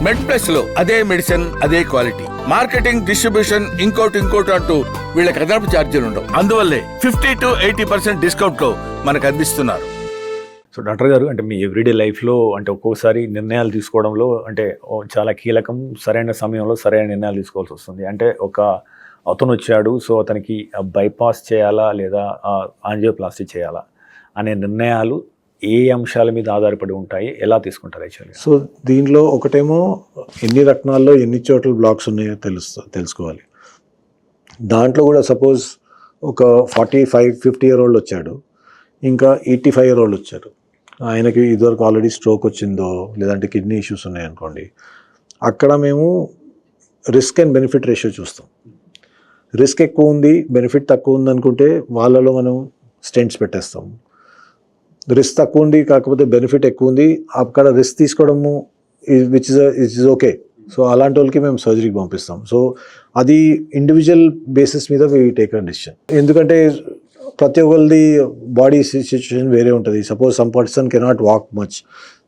మెడ్ plus లో అదే medicine అదే క్వాలిటీ, మార్కెటింగ్, డిస్ట్రిబ్యూషన్, ఇంకోటి అంటూ వీళ్ళకి అదనపు ఛార్జీలు ఉండవు. అందువల్లే 50 to 80% డిస్కౌంట్ లో మనకు అందిస్తున్నారు. సో డాక్టర్ గారు, అంటే మీ ఎవ్రీడే లైఫ్లో అంటే ఒక్కోసారి నిర్ణయాలు తీసుకోవడంలో అంటే చాలా కీలకం, సరైన సమయంలో సరైన నిర్ణయాలు తీసుకోవాల్సి వస్తుంది. అంటే ఒక అతను వచ్చాడు, సో అతనికి బైపాస్ చేయాలా లేదా ఆంజియోప్లాస్టీ చేయాలా అనే నిర్ణయాలు ఏ అంశాల మీద ఆధారపడి ఉంటాయి, ఎలా తీసుకుంటారు యాక్చువల్గా? సో దీనిలో ఒకటేమో ఎన్ని రత్నాల్లో ఎన్ని చోట్ల బ్లాక్స్ ఉన్నాయో తెలుసుకోవాలి. దాంట్లో కూడా సపోజ్ ఒక 45-50 year old వచ్చాడు, ఇంకా 85 year old వచ్చారు, ఆయనకి ఇదివరకు ఆల్రెడీ స్ట్రోక్ వచ్చిందో లేదంటే కిడ్నీ ఇష్యూస్ ఉన్నాయనుకోండి, అక్కడ మేము రిస్క్ అండ్ బెనిఫిట్ రేషియో చూస్తాం. రిస్క్ ఎక్కువ ఉంది, బెనిఫిట్ తక్కువ ఉంది అనుకుంటే వాళ్ళలో మనం స్టెంట్స్ పెట్టేస్తాం. రిస్క్ తక్కువ ఉంది కాకపోతే బెనిఫిట్ ఎక్కువ ఉంది, అక్కడ రిస్క్ తీసుకోవడము విచ్ ఇస్ ఓకే. సో అలాంటి వాళ్ళకి మేము సర్జరీకి పంపిస్తాం. సో అది ఇండివిజువల్ బేసిస్ మీద వీ టేక్ అ డిసిషన్. ఎందుకంటే ప్రతి ఒక్కరిది బాడీ సిచ్యువేషన్ వేరే ఉంటుంది. Suppose some person cannot walk much,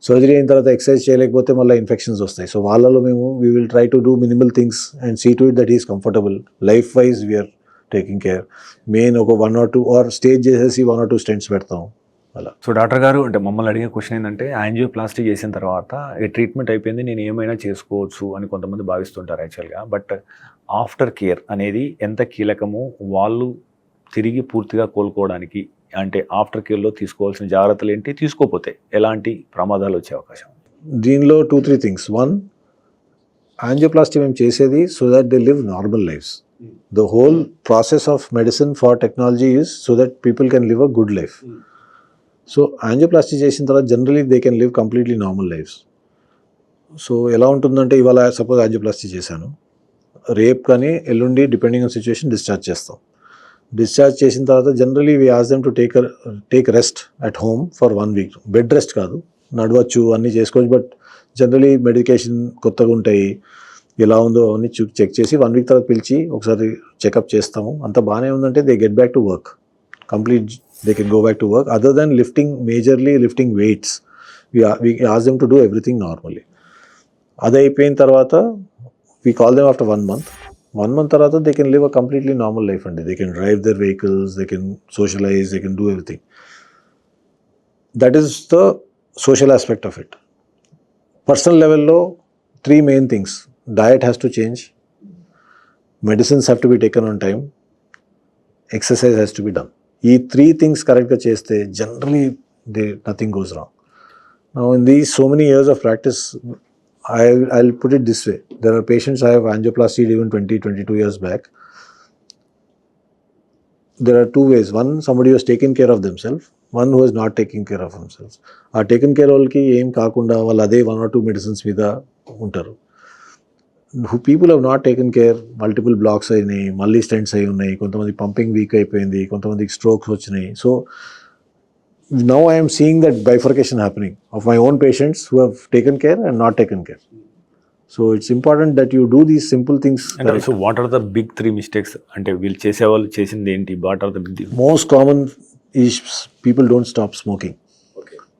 surgery అయిన తర్వాత ఎక్సర్సైజ్ చేయలేకపోతే మళ్ళీ ఇన్ఫెక్షన్స్ వస్తాయి. సో వాళ్ళలో మేము we will try to do minimal things and see to it that is comfortable. Life wise we are taking care. Main ఒక 1 or 2 ఆర్ స్టేజ్ చేసేసి 1 or 2 స్టెంట్స్ పెడతాం అలా. సో డాక్టర్ గారు, అంటే మమ్మల్ని అడిగే క్వశ్చన్ ఏంటంటే, యాంజియోప్లాస్టీ చేసిన తర్వాత ఈ ట్రీట్మెంట్ అయిపోయింది, నేను ఏమైనా చేసుకోవచ్చు అని కొంతమంది భావిస్తుంటారు యాక్చువల్గా. బట్ ఆఫ్టర్ కేర్ అనేది ఎంత కీలకమో, వాళ్ళు తిరిగి పూర్తిగా కోలుకోవడానికి అంటే ఆఫ్టర్ కేర్లో తీసుకోవాల్సిన జాగ్రత్తలు ఏంటి, తీసుకోకపోతే ఎలాంటి ప్రమాదాలు వచ్చే అవకాశం? దీనిలో 2-3 థింగ్స్. 1, యాంజియోప్లాస్టీ మేము చేసేది so that they live normal lifes. The whole process of medicine for technology is so that people can live a good life. So angioplasty చేసిన తర్వాత generally they can live completely normal lifes. So ఎలా ఉంటుందంటే, ఇవాళ suppose angioplasty చేశాను, రేపు కానీ ఎల్లుండి depending on situation discharge చేస్తాం. డిశ్చార్జ్ చేసిన తర్వాత generally we ask them to take rest at home for 1 week. Bed rest కాదు, నడవచ్చు, అన్నీ చేసుకోవచ్చు. బట్ జనరలీ మెడికేషన్ కొత్తగా ఉంటాయి, ఎలా ఉందో అవన్నీ చెక్ చేసి 1 week తర్వాత పిలిచి ఒకసారి చెకప్ చేస్తాము. అంత బాగానే ఉందంటే they get back to work complete. They can go back to work. Other than majorly lifting weights, we ask them to do everything normally. Adi ayipoyin tarvata we call them after 1 month. 1 month tarvata they can live a completely normal life and they can drive their vehicles, they can socialize, they can do everything. That is the social aspect of it. Personal level lo 3 main things. Diet has to change, medicines have to be taken on time, exercise has to be done. ఈ 3 things కరెక్ట్గా చేస్తే generally nothing goes wrong. Now in these so many years of practice, I'll put it this way. There are patients I have angioplasty even 20-22 years back. There are 2 ways. One, somebody who has taken care of themselves. One who has not taken care of themselves. ఆ taken care వాళ్ళకి ఏం కాకుండా వాళ్ళు అదే 1 or 2 medicines మీద ఉంటారు. People have not taken care, multiple blocks అయినాయి, మళ్ళీ స్టెంట్స్ అయి ఉన్నాయి, కొంతమంది పంపింగ్ వీక్ అయిపోయింది, కొంతమందికి స్ట్రోక్స్ వచ్చినాయి. So now I'm seeing that bifurcation happening of my own patients who have taken care and not taken care. So it's important that you do these simple things. So what are the big 3 mistakes? అంటే వీళ్ళు చేసేవాళ్ళు చేసింది ఏంటి? What are the big? Most common is people don't stop smoking.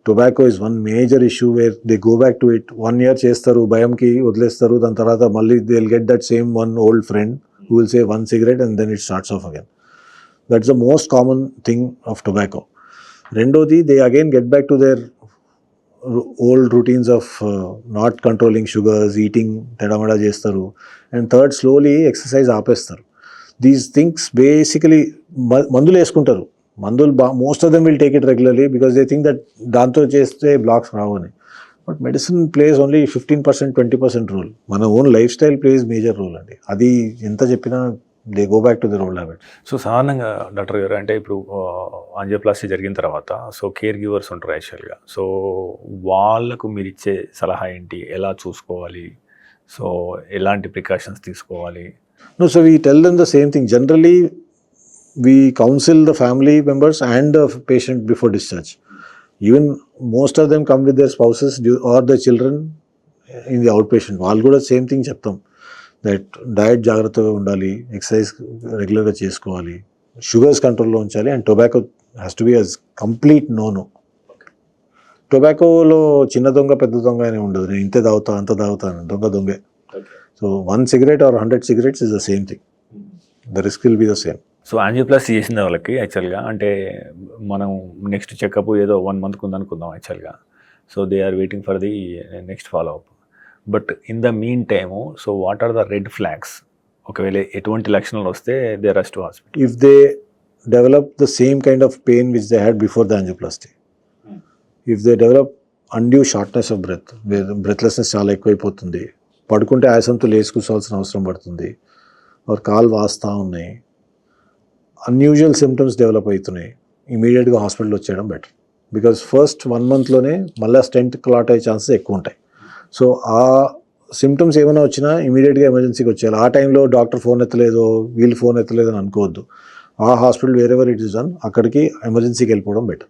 Tobacco is one major issue where they go back to it. 1 year చేస్తారు, భయంకి వదిలేస్తారు, దాని తర్వాత మళ్ళీ they will get that same one old friend who will say 1 cigarette and then it starts off again. That's the most common thing of tobacco. రెండోది, they again get back to their old routines of not controlling sugars, eating తెడమడా చేస్తారు. And third, slowly exercise ఆపేస్తారు. These things basically మందులు వేసుకుంటారు. మందులు most of them will take it regularly because they think that దాంతో చేస్తే blocks రావని. But medicine plays only 15%, 20% role. మన own lifestyle plays major role అండి. అది ఎంత చెప్పినా they go back to their old habit. So సాధారణంగా doctor గారు, అంటే ఇప్పుడు యాంజియోప్లాస్టీ జరిగిన తర్వాత సో కేర్ గివర్స్ ఉంటారు యాక్చువల్గా. సో వాళ్ళకు మీరు ఇచ్చే సలహా ఏంటి? ఎలా చూసుకోవాలి? సో ఎలాంటి ప్రికాషన్స్ తీసుకోవాలి? No, so we tell them the same thing. Generally, we counsel the family members and the patient before discharge. Even most of them come with their spouses or their children in the outpatient. వాళ్ళు కూడా same thing చెప్తాం, that diet జాగ్రత్తగా ఉండాలి, exercise రెగ్యులర్గా చేసుకోవాలి, sugars కంట్రోల్లో ఉంచాలి, and tobacco has to be as complete no. టొబాకోలో చిన్న దొంగ పెద్ద దొంగ అని ఉండదు. నేను ఇంతే తాగుతా అంత తాగుతాను, దొంగే. So 1 cigarette or 100 cigarettes is the same thing. The risk will be the same. So angioplasty చేసిన వాళ్ళకి యాక్చువల్గా అంటే మనం నెక్స్ట్ చెకప్ ఏదో 1 month ఉందనుకుందాం యాక్చువల్గా. So they are waiting for the next follow up. But in the meantime so what are the red flags? ఒకవేళ ఎటువంటి లక్షణాలు వస్తే they rush to hospital. If they develop the same kind of pain which they had before the angioplasty, if they develop undue shortness of breath, breathlessness చాలా ఎక్కువైపోతుంది, పడుకుంటే ఆయాసంతో లేచి కూర్చోవాల్సిన అవసరం పడుతుంది, or కాలు వాస్తా ఉన్నాయి, అన్యూజువల్ సిమ్టమ్స్ డెవలప్ అవుతున్నాయి, ఇమీడియట్గా హాస్పిటల్ వచ్చేయడం బెటర్. బికాస్ ఫస్ట్ 1 monthలోనే మళ్ళీ స్టెంట్ క్లాట్ అయ్యే ఛాన్సెస్ ఎక్కువ ఉంటాయి. సో ఆ సిమ్టమ్స్ ఏమైనా వచ్చినా ఇమీడియట్గా ఎమర్జెన్సీకి వచ్చేయాలి. ఆ టైంలో డాక్టర్ ఫోన్ ఎత్తలేదో వీళ్ళు ఫోన్ ఎత్తలేదని అనుకోవద్దు. ఆ హాస్పిటల్ వేరెవర్ ఇట్ ఇస్ అక్కడికి ఎమర్జెన్సీకి వెళ్ళిపోవడం బెటర్.